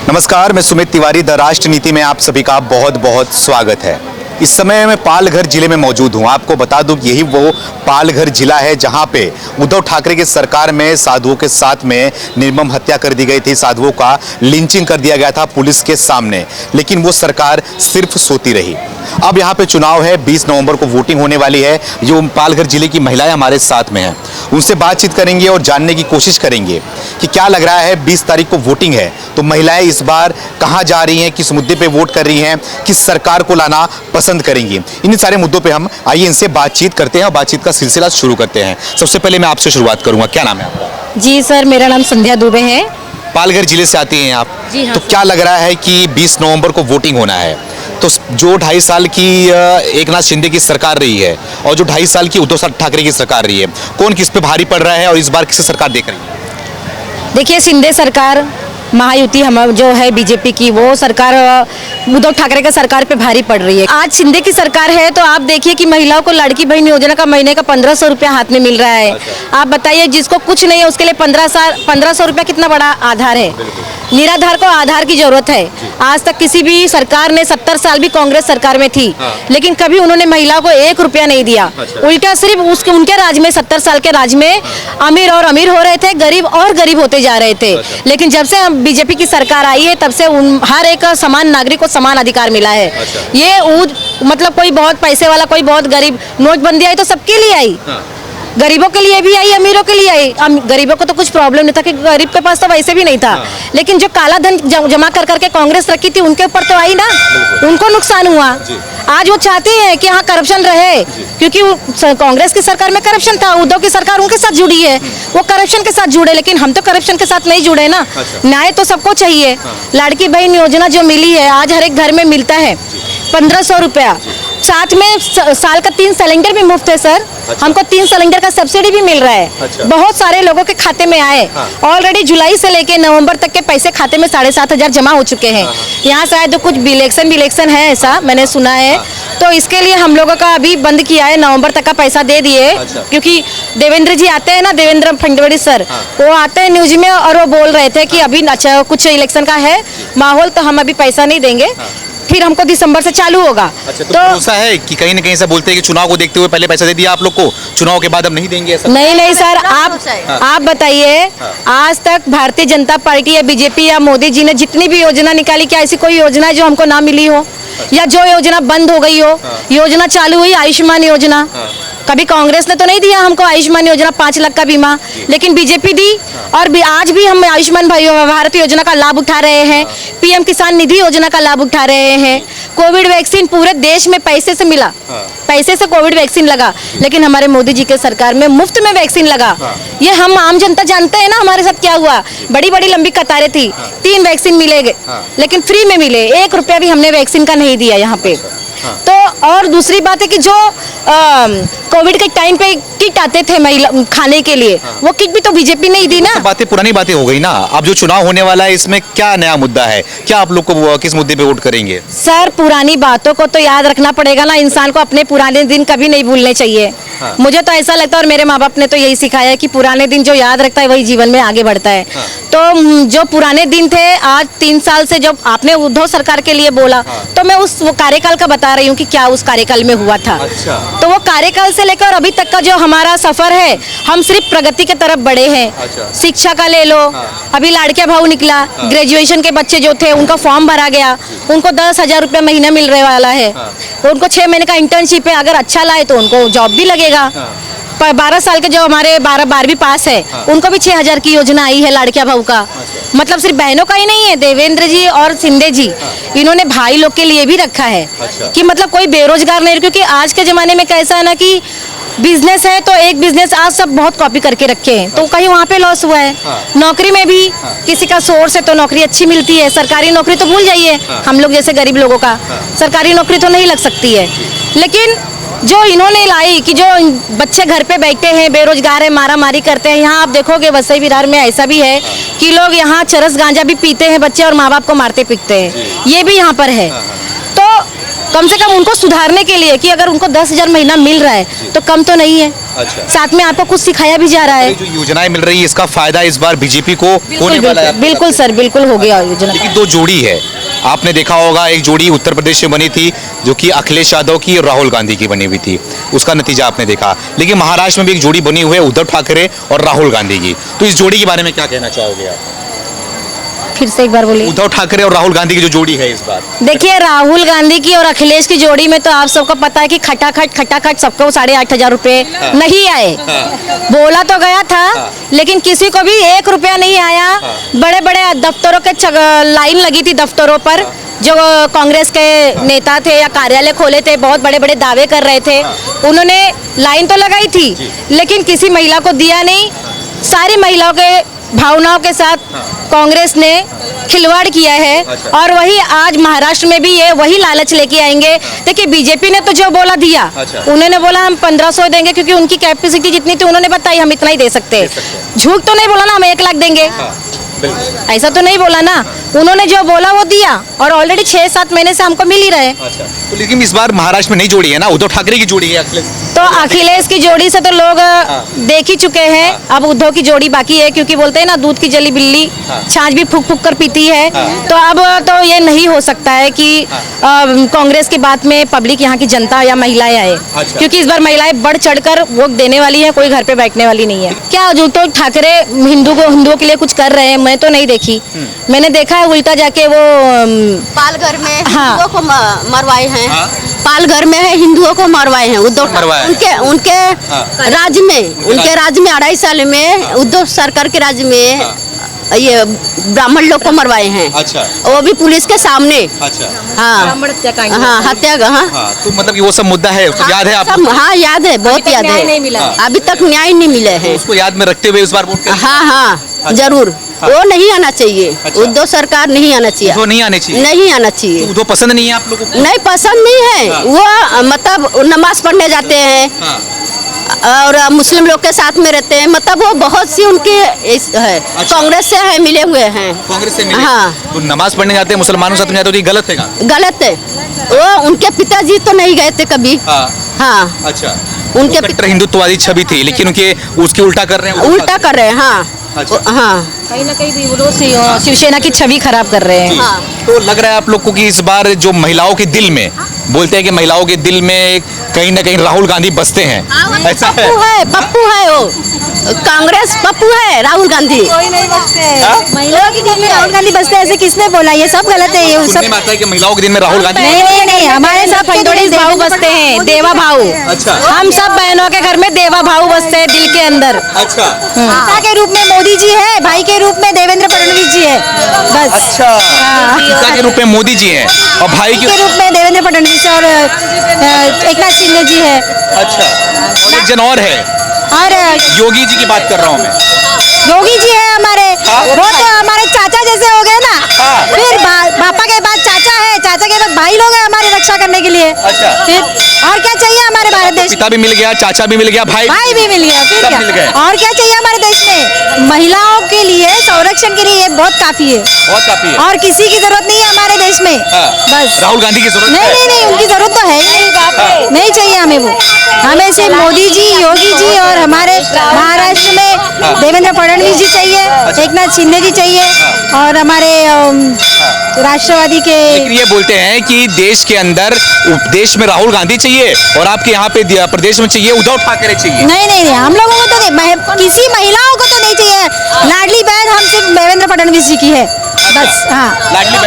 नमस्कार, मैं सुमित तिवारी। द राष्ट्र नीति में आप सभी का बहुत बहुत स्वागत है। इस समय मैं पालघर जिले में मौजूद हूं। आपको बता दूं कि यही वो पालघर जिला है जहां पे उद्धव ठाकरे की सरकार में साधुओं के साथ में निर्मम हत्या कर दी गई थी। साधुओं का लिंचिंग कर दिया गया था पुलिस के सामने, लेकिन वो सरकार सिर्फ सोती रही। अब यहाँ पे चुनाव है, 20 नवंबर को वोटिंग होने वाली है। जो पालघर जिले की महिलाएं हमारे साथ में हैं, उनसे बातचीत करेंगे और जानने की कोशिश करेंगे कि क्या लग रहा है। 20 तारीख को वोटिंग है, तो महिलाएं इस बार कहाँ जा रही हैं, किस मुद्दे पे वोट कर रही हैं, किस सरकार को लाना पसंद करेंगी। इन सारे मुद्दों पे हम आइए इनसे बातचीत करते हैं और बातचीत का सिलसिला शुरू करते हैं। सबसे पहले मैं आपसे शुरुआत करूंगा, क्या नाम है आपका? जी सर, मेरा नाम संध्या दुबे है। पालघर जिले से आती हैं आप? जी हाँ। तो क्या लग रहा है कि 20 नवंबर को वोटिंग होना है, तो जो 2.5 साल की एकनाथ शिंदे की सरकार रही है और जो 2.5 साल की उद्धव ठाकरे की सरकार रही है, कौन किस पे भारी पड़ रहा है और इस बार किसे सरकार देख रही है? देखिए, शिंदे सरकार महायुति हम जो है बीजेपी की, वो सरकार उद्धव ठाकरे का सरकार पे भारी पड़ रही है। आज शिंदे की सरकार है तो आप देखिए कि महिलाओं को लड़की बहन योजना का महीने का 1500 रुपया हाथ में मिल रहा है। आप बताइए, जिसको कुछ नहीं है उसके लिए 1500 रुपया कितना बड़ा आधार है। निराधार को आधार की जरूरत है। आज तक किसी भी सरकार ने 70 साल भी कांग्रेस सरकार में थी, लेकिन कभी उन्होंने महिलाओं को 1 रुपया नहीं दिया। उल्टा सिर्फ उनके राज में, 70 साल के राज में अमीर और अमीर हो रहे थे, गरीब और गरीब होते जा रहे थे। लेकिन जब से बीजेपी की सरकार आई है, तब से हर एक समान नागरिक को समान अधिकार मिला है। ये मतलब कोई बहुत पैसे वाला, कोई बहुत गरीब, नोटबंदी आई तो सबके लिए आई, गरीबों के लिए भी आई, अमीरों के लिए आई। गरीबों को तो कुछ प्रॉब्लम नहीं था कि गरीब के पास तो वैसे भी नहीं था, लेकिन जो काला धन जमा कर करके कांग्रेस रखी थी उनके ऊपर तो आई ना, उनको नुकसान हुआ। आज वो चाहते हैं कि हाँ करप्शन रहे, क्योंकि कांग्रेस की सरकार में करप्शन था, उद्धव की सरकार उनके साथ जुड़ी है, वो करप्शन के साथ जुड़े, लेकिन हम तो करप्शन के साथ नहीं जुड़े ना। न्याय तो सबको चाहिए। लड़की बहन योजना जो मिली है, आज हर एक घर में मिलता है 1500 रुपया, साथ में साल का 3 सिलेंडर भी मुफ्त है सर। हमको 3 सिलेंडर का सब्सिडी भी मिल रहा है। बहुत सारे लोगों के खाते में आए। ऑलरेडी जुलाई से लेके नवंबर तक के पैसे खाते में 7500 जमा हो चुके हैं। यहाँ शायद कुछ इलेक्शन है, ऐसा मैंने सुना है। तो इसके लिए हम लोगों का अभी बंद किया है, नवंबर तक का पैसा दे दिए। क्योंकि देवेंद्र जी आते हैं ना, देवेंद्र फडणवीस सर, वो आते हैं न्यूज में और वो बोल रहे थे कि अभी अच्छा कुछ इलेक्शन का है माहौल, तो हम अभी पैसा नहीं देंगे, फिर हमको दिसंबर से चालू होगा। अच्छा, तो भरोसा है कि कहीं ना कहीं से बोलते हैं कि चुनाव को देखते हुए पहले पैसा दे दिया आप लोग को, चुनाव के बाद हम नहीं देंगे ऐसा? नहीं सर, आप बताइए, आज तक भारतीय जनता पार्टी या बीजेपी या मोदी जी ने जितनी भी योजना निकाली, क्या ऐसी कोई योजना है जो हमको ना मिली हो, या जो योजना बंद हो गई हो? योजना चालू हुई, आयुष्मान योजना, कभी कांग्रेस ने तो नहीं दिया हमको आयुष्मान योजना 5 लाख का बीमा, लेकिन बीजेपी दी। और आज भी हम आयुष्मान भारत योजना का लाभ उठा रहे हैं, पीएम किसान निधि योजना का लाभ उठा रहे हैं। कोविड वैक्सीन पूरे देश में पैसे से मिला, पैसे से कोविड वैक्सीन लगा, लेकिन हमारे मोदी जी के सरकार में मुफ्त में वैक्सीन लगा। ये हम आम जनता जानते हैं ना हमारे साथ क्या हुआ। बड़ी बड़ी लंबी कतारें थी, 3 वैक्सीन मिलेंगे, लेकिन फ्री में मिले, 1 रुपया भी हमने वैक्सीन का नहीं दिया यहाँ पे। तो और दूसरी बात है कि जो कोविड के टाइम पे किट आते थे महिला खाने के लिए, वो किट भी तो बीजेपी ने ही दी ना। बातें पुरानी बातें हो गई ना। अब जो चुनाव होने वाला है, इसमें क्या नया मुद्दा है? क्या आप लोग को किस मुद्दे पे वोट करेंगे? सर, पुरानी बातों को तो याद रखना पड़ेगा ना, इंसान को अपने पुराने दिन कभी नहीं भूलने चाहिए। मुझे तो ऐसा लगता है, और मेरे माँ बाप ने तो यही सिखाया है कि पुराने दिन जो याद रखता है वही जीवन में आगे बढ़ता है। तो जो पुराने दिन थे, आज 3 साल से जब आपने उद्धव सरकार के लिए बोला, तो मैं वो कार्यकाल का बता रही हूँ कि क्या उस कार्यकाल में हुआ था। तो वो कार्यकाल से लेकर अभी तक का जो हमारा सफर है, हम सिर्फ प्रगति के तरफ बढ़े हैं। शिक्षा का ले लो, अभी लाड़किया भाव निकला, ग्रेजुएशन के बच्चे जो थे उनका फॉर्म भरा गया, उनको 10,000 रुपया महीना मिल रहे वाला है। उनको 6 महीने का इंटर्नशिप है, अगर अच्छा लाए तो उनको जॉब भी लगेगा। 12 साल के जो हमारे 12वीं पास है, उनको भी 6,000 की योजना आई है लाड़किया भाव का। मतलब सिर्फ बहनों का ही नहीं है, देवेंद्र जी और शिंदे जी, इन्होंने भाई लोग के लिए भी रखा है। कि मतलब कोई बेरोजगार नहीं, क्योंकि आज के जमाने में कैसा है ना कि बिजनेस है तो एक बिजनेस आज सब बहुत कॉपी करके रखे हैं, तो कहीं वहाँ पे लॉस हुआ है। नौकरी में भी किसी का सोर्स है तो नौकरी अच्छी मिलती है, सरकारी नौकरी तो भूल जाइए, हम लोग जैसे गरीब लोगों का सरकारी नौकरी तो नहीं लग सकती है। लेकिन जो इन्होंने लाई कि जो बच्चे घर पे बैठे हैं, बेरोजगार है, मारा मारी करते हैं, यहाँ आप देखोगे वसई विरार में ऐसा भी है कि लोग यहाँ चरस गांजा भी पीते हैं बच्चे और माँ बाप को मारते पीटते हैं, ये भी यहाँ पर है। तो कम से कम उनको सुधारने के लिए कि अगर उनको 10,000 महीना मिल रहा है तो कम तो नहीं है। अच्छा। साथ में आपको कुछ सिखाया भी जा रहा है। ये जो योजनाएं मिल रही है इसका फायदा इस बार बीजेपी को होने वाला है। बिल्कुल सर, बिल्कुल हो गया योजना। लेकिन दो जोड़ी है, आपने देखा होगा, एक जोड़ी उत्तर प्रदेश में बनी थी जो कि अखिलेश यादव की और राहुल गांधी की बनी हुई थी, उसका नतीजा आपने देखा। लेकिन महाराष्ट्र में भी एक जोड़ी बनी हुई है उद्धव ठाकरे और राहुल गांधी की, तो इस जोड़ी के बारे में क्या कहना चाहोगे आप? फिर से एक बार बोलिए। उद्धव ठाकरे और राहुल गांधी की जो जोड़ी है इस बार। देखिए, राहुल गांधी की और अखिलेश की जोड़ी में तो आप सबको पता है कि खटाखट सबको 8,500 रुपए नहीं आए। बोला तो गया था, लेकिन किसी को भी 1 रुपया नहीं आया। बड़े बड़े दफ्तरों के लाइन लगी थी दफ्तरों पर, जो कांग्रेस के नेता थे या कार्यालय खोले थे, बहुत बड़े बड़े दावे कर रहे थे। उन्होंने लाइन तो लगाई थी, लेकिन किसी महिला को दिया नहीं। सारी महिलाओं के भावनाओं के साथ कांग्रेस ने खिलवाड़ किया है। और वही आज महाराष्ट्र में भी ये वही लालच लेके आएंगे। देखिए, बीजेपी ने तो जो बोला दिया, उन्होंने बोला हम 1500 देंगे, क्योंकि उनकी कैपेसिटी जितनी थी उन्होंने बताई हम इतना ही दे सकते हैं। झूठ तो नहीं बोला ना हम 1 लाख देंगे, ऐसा तो नहीं बोला ना। उन्होंने जो बोला वो दिया, और ऑलरेडी 6-7 महीने से हमको मिल ही रहे। तो लेकिन इस बार महाराष्ट्र में नहीं जोड़ी है ना, उद्धव ठाकरे की जोड़ी है अखिलेश। तो अखिलेश की जोड़ी से तो लोग देख ही चुके हैं। अब उद्धव की जोड़ी बाकी है, क्योंकि बोलते हैं ना दूध की जली बिल्ली छाछ भी फूक फूक कर पीती है। तो अब तो ये नहीं हो सकता है कि कांग्रेस की बात में पब्लिक, यहाँ की जनता या महिलाएं आए, क्योंकि इस बार महिलाएं बढ़ चढ़कर वोट देने वाली है, कोई घर पे बैठने वाली नहीं है। क्या जो तो ठाकरे हिंदुओं के लिए कुछ कर रहे हैं, मैं तो नहीं देखी। मैंने देखा है उल्टा जाके वो पालघर में हिंदुओं को मरवाए हैं। पालघर में है हिंदुओं को मरवाए हैं उद्धव। उनके राज्य में, उनके राज्य में 2.5 साल में उद्धव सरकार के राज्य में ये ब्राह्मण लोग को मरवाए हैं। अच्छा। वो भी पुलिस के सामने। अच्छा। हाँ हाँ, हत्या। तो मतलब वो सब मुद्दा है, उसको याद है आपको? हाँ, याद है, बहुत याद है। अभी तक न्याय नहीं मिले हैं। उसको याद में रखते हुए इस बार वोट। हाँ, जरूर। वो नहीं आना चाहिए। उद्धव सरकार नहीं आना चाहिए। वो नहीं आने चाहिए। नहीं आना चाहिए। उद्धव पसंद नहीं है आप लोगों को? नहीं, पसंद नहीं है। वो मतलब नमाज पढ़ने जाते हैं और मुस्लिम लोग के साथ में रहते हैं। मतलब वो बहुत सी उनके है। कांग्रेस से है, मिले हुए हैं। कांग्रेस से मिले? हाँ। तो नमाज पढ़ने जाते हैं, मुसलमानों के साथ में जाते हैं, तो ये गलत है? गलत है। वो उनके पिताजी तो नहीं गए थे कभी। हाँ। अच्छा। उनके कट्टर हिंदुत्ववादी छवि थी, लेकिन उनके उसकी उल्टा कर रहे हैं। उल्टा कर रहे हैं। हाँ। अच्छा। हाँ, कहीं ना कहीं वो शिवसेना की छवि खराब कर रहे हैं। हाँ। तो लग रहा है आप लोग को कि इस बार जो महिलाओं के दिल में, बोलते हैं कि महिलाओं के दिल में कहीं ना कहीं राहुल गांधी बसते हैं, ऐसा है? पप्पू है वो। कांग्रेस पप्पू है, राहुल गांधी कोई नहीं बसते। महिलाओं के दिल में राहुल गांधी बसते हैं, ऐसे किसने बोला? ये सब गलत है। ये सब है कि महिलाओं के दिल में राहुल गांधी। नहीं, हमारे सब हिंदोड़ीज भाऊ बसते हैं, देवा भाऊ। अच्छा। हम सब बहनों के घर में देवा भाऊ बसते हैं दिल के अंदर। अच्छा। पिता के रूप में मोदी जी है, भाई के रूप में देवेंद्र फडणवीस जी है, बस। अच्छा। पिता के रूप में मोदी जी हैं और भाई के रूप में देवेंद्र फडणवीस और एकनाथ शिंदे जी है। अच्छा। और एक जन और है, और योगी जी की बात कर रहा हूँ मैं। योगी जी है हमारे। वो तो हमारे चाचा जैसे हो गए ना। फिर पापा के बाद चाचा है, चाचा के बाद भाई लोग हैं हमारी रक्षा करने के लिए। अच्छा। फिर और क्या चाहिए हमारे भारत देश? पिता भी मिल गया, चाचा भी मिल गया, भाई भी मिल गया। फिर सब क्या? मिल गए। और क्या चाहिए हमारे देश में? महिलाओं के लिए संरक्षण के लिए ये बहुत काफी है। बहुत काफी है। और किसी की जरूरत नहीं है हमारे देश में। बस राहुल गांधी की जरूरत नहीं, उनकी जरूरत तो है ही नहीं। नहीं चाहिए हमें वो। हमें सिर्फ मोदी जी, योगी जी और हमारे महाराष्ट्र में देवेंद्र फडणवीस जी चाहिए, एकनाथ शिंदे जी चाहिए और हमारे राष्ट्रवादी के। लेकिन ये बोलते हैं कि देश के अंदर देश में राहुल गांधी चाहिए और आपके यहाँ पे प्रदेश में चाहिए उद्धव ठाकरे चाहिए। नहीं, हम लोगों को तो नहीं, किसी महिलाओं को तो नहीं चाहिए। लाडली बहन हम सिर्फ देवेंद्र फडणवीस जी की है, बस। हाँ, लाडली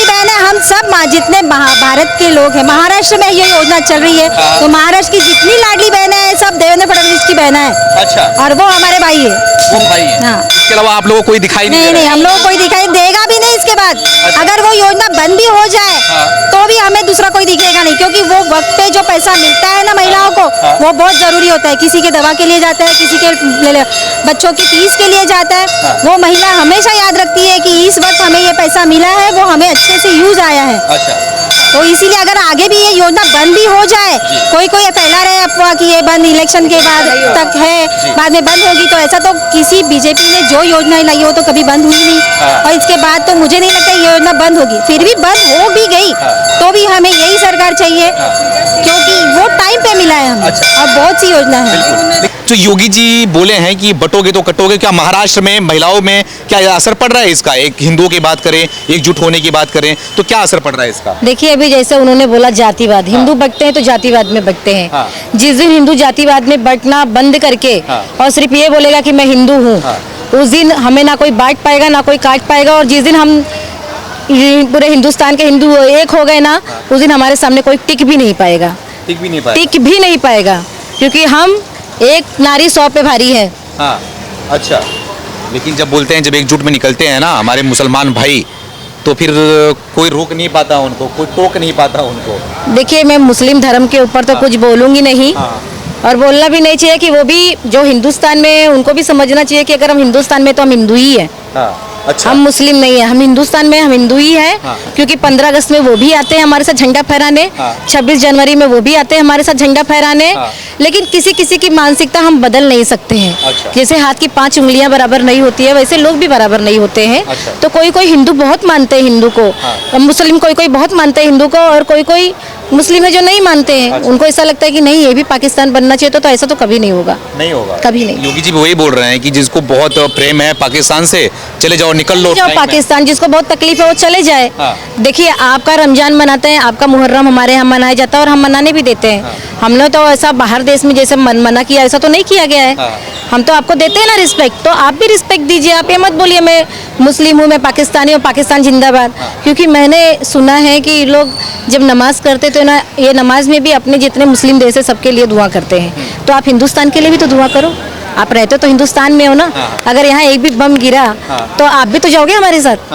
बहन है। हम सब जितने भारत के लोग हैं, महाराष्ट्र में ये योजना चल रही है, तो महाराष्ट्र की जितनी लाडली बहनें हैं सब देवेंद्र फडणवीस की बहनें हैं। अच्छा। और वो हमारे भाई है। वो भाई है। हाँ। इसके अलावा आप लोगों को कोई दिखाई नहीं, हम लोगों को कोई दिखाई देगा भी नहीं इसके बाद। अगर वो योजना बंद भी हो जाए तो भी हमें दूसरा कोई दिखेगा नहीं, क्योंकि वो वक्त पे जो पैसा मिलता है ना महिलाओं को, वो बहुत जरूरी होता है। किसी के दवा के लिए जाता है, किसी के बच्चों की फीस के लिए जाता है। वो महिला हमेशा याद रखती है कि इस वक्त हमें ये पैसा मिला है, वो हमें अच्छे से यूज आया है। अच्छा। तो इसीलिए अगर आगे भी ये योजना बंद भी हो जाए, कोई फैला रहे अफवाह कि ये बंद इलेक्शन के बाद तक है, बाद में बंद होगी, तो ऐसा तो किसी बीजेपी ने जो योजनाएं लाई वो तो कभी बंद हुई नहीं। और इसके बाद बाद तो मुझे नहीं लगता ये योजना बंद होगी। फिर भी बंद हो भी गई तो भी हमें यही सरकार चाहिए, क्योंकि वो टाइम पे मिला है हमें। अच्छा। और बहुत सी योजना है। जो योगी जी बोले हैं कि बटोगे तो कटोगे, क्या महाराष्ट्र में महिलाओं में क्या असर पड़ रहा है इसका? एक हिंदुओं की बात करें, एकजुट होने की बात करें, तो क्या असर पड़ रहा है इसका? देखिए अभी जैसे उन्होंने बोला जातिवाद, हिंदू बंटते हैं तो जातिवाद में बंटते हैं। हाँ। जिस दिन हिंदू जातिवाद में बंटना बंद करके हाँ। और सिर्फ ये बोलेगा कि मैं हिंदू हूँ, उस दिन हमें ना कोई बांट पाएगा ना कोई काट पाएगा। और जिस दिन हम पूरे हिंदुस्तान के हिंदू एक हो गए ना, उस दिन हमारे सामने कोई टिक भी नहीं पाएगा, ठीक भी नहीं पाया। टिक भी नहीं पाएगा, क्योंकि हम एक नारी 100 पे भारी है। हाँ, अच्छा। लेकिन जब बोलते हैं, जब एकजुट में निकलते हैं ना हमारे मुसलमान भाई, तो फिर कोई रोक नहीं पाता उनको, कोई टोक नहीं पाता उनको। देखिए मैं मुस्लिम धर्म के ऊपर तो कुछ बोलूंगी नहीं, और बोलना भी नहीं चाहिए कि वो भी जो हिंदुस्तान में, उनको भी समझना चाहिए कि अगर हम हिंदुस्तान में तो हम हिंदू ही है। अच्छा। हम मुस्लिम नहीं है, हम हिंदुस्तान में हम हिंदू ही है। क्योंकि 15 अगस्त में वो भी आते हैं हमारे साथ झंडा फहराने, 26 जनवरी में वो भी आते हैं हमारे साथ झंडा फहराने। लेकिन किसी किसी की मानसिकता हम बदल नहीं सकते हैं। अच्छा। जैसे हाथ की 5 उंगलियां बराबर नहीं होती है, वैसे लोग भी बराबर नहीं होते हैं। अच्छा। तो कोई कोई हिंदू बहुत मानते हैं हिंदू को, मुस्लिम कोई कोई बहुत मानते हैं हिंदू को, और कोई कोई मुस्लिम है जो नहीं मानते हैं। अच्छा। उनको ऐसा लगता है कि नहीं ये भी पाकिस्तान बनना चाहिए, तो ऐसा तो कभी नहीं होगा, नहीं होगा, कभी नहीं। योगी जी वही बोल रहे हैं कि जिसको बहुत प्रेम है पाकिस्तान से, चले जाओ, निकल लो जाओ टाइम में। पाकिस्तान, जिसको बहुत तकलीफ है वो चले जाए। हाँ। देखिए आपका रमजान मनाते हैं, आपका मुहर्रम हमारे यहाँ मनाया जाता है और हम मनाने भी देते हैं। हमने तो ऐसा बाहर देश में जैसे मना किया, ऐसा तो नहीं किया गया है। हम तो आपको देते हैं ना रिस्पेक्ट, तो आप भी रिस्पेक्ट दीजिए। आप ये मत बोलिए मैं मुस्लिम हूँ, मैं पाकिस्तानी हूँ, पाकिस्तान जिंदाबाद। क्योंकि मैंने सुना है कि लोग जब नमाज करते तो ना, ये नमाज में भी अपने जितने मुस्लिम देश है सबके लिए दुआ करते हैं। तो आप हिंदुस्तान के लिए भी तो दुआ करो। आप रहते तो हिंदुस्तान में हो ना। अगर यहाँ एक भी बम गिरा तो आप भी तो जाओगे हमारे साथ।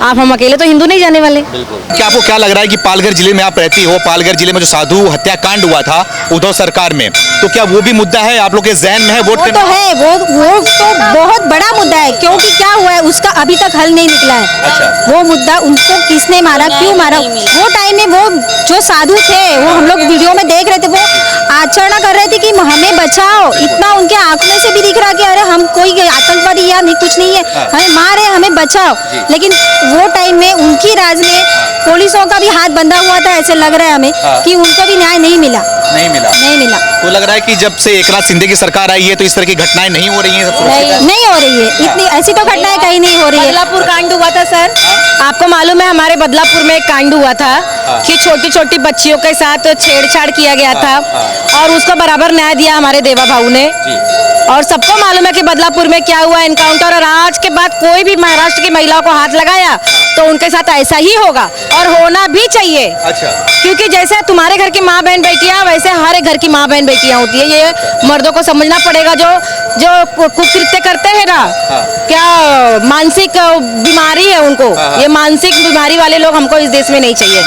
आप हम अकेले तो हिंदू नहीं जाने वाले। क्या आपको क्या लग रहा है कि पालघर जिले में आप रहती हो, पालघर जिले में जो साधु हत्याकांड हुआ था उद्धव सरकार में, तो क्या वो भी मुद्दा है आप लोग के जहन में है वोट वो करने? तो है, वो तो बहुत बड़ा मुद्दा है, क्योंकि क्या हुआ है उसका अभी तक हल नहीं निकला है। अच्छा। वो मुद्दा, उनको किसने मारा, क्यों मारा, वो टाइम में वो जो साधु थे, वो हम लोग वीडियो में देख रहे थे, वो आचरण कर रहे थे कि हमें बचाओ। इतना उनके आंखों में से भी दिख रहा कि अरे हम कोई आतंकवादी या नहीं, कुछ नहीं है, हमें मारे, हमें बचाओ। लेकिन वो टाइम में उनकी राज में पुलिसों का भी हाथ बंधा हुआ था। ऐसे लग रहा है हमें कि उनको भी न्याय नहीं मिला। नहीं मिला। तो लग रहा है कि जब से एकनाथ शिंदे की सरकार आई है तो इस तरह की घटनाएं नहीं हो रही हैं, सब सुरक्षित है? नहीं हो रही है, इतनी ऐसी तो घटनाएं कहीं नहीं हो रही है। बदलापुर कांड हुआ था सर, आपको मालूम है हमारे बदलापुर में एक कांड हुआ था कि छोटी छोटी बच्चियों के साथ छेड़छाड़ किया गया था, और उसको बराबर न्याय दिया हमारे देवा भाऊ ने। और सबको मालूम है कि बदलापुर में क्या हुआ एनकाउंटर, और आज के बाद कोई भी महाराष्ट्र की महिलाओं को हाथ लगाया तो उनके साथ ऐसा ही होगा, और होना भी चाहिए। अच्छा। क्योंकि जैसे तुम्हारे घर की माँ बहन बेटियां, वैसे हर एक घर की माँ बहन बेटियां होती है। ये मर्दों को समझना पड़ेगा, जो कुकृत्य करते हैं ना, क्या मानसिक बीमारी है उनको, ये मानसिक बीमारी वाले लोग हमको इस देश में नहीं चाहिए।